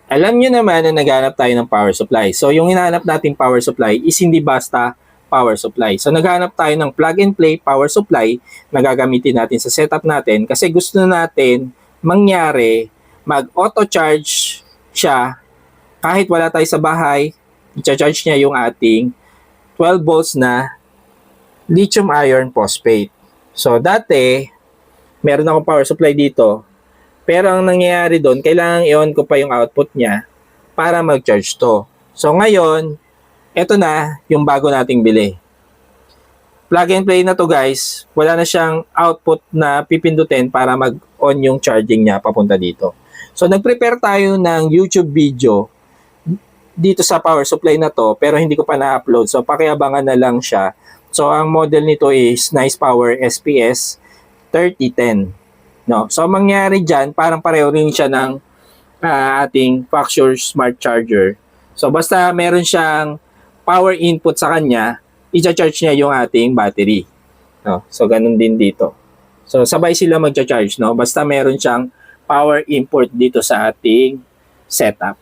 Alam nyo naman na naghanap tayo ng power supply. So, yung hinahanap nating power supply is hindi basta power supply. So, naghanap tayo ng plug and play power supply na gagamitin natin sa setup natin kasi gusto natin mangyari mag-auto charge siya kahit wala tayo sa bahay, i-charge niya yung ating 12 volts na lithium iron phosphate. So, dati, meron akong power supply dito. Pero ang nangyayari doon, kailangan i-on ko pa yung output niya para mag-charge to. So ngayon, eto na yung bago nating bili. Plug and play na to guys. Wala na siyang output na pipindutin para mag-on yung charging niya papunta dito. So nag-prepare tayo ng YouTube video dito sa power supply na to pero hindi ko pa na-upload. So pakiabangan na lang siya. So ang model nito is Nice Power SPS 3010. No? So, mangyari dyan, parang pareho rin siya ng ating Facture Smart Charger. So, basta meron siyang power input sa kanya, i-charge niya yung ating battery. No? So, ganun din dito. So, sabay sila mag-charge. No? Basta meron siyang power input dito sa ating setup.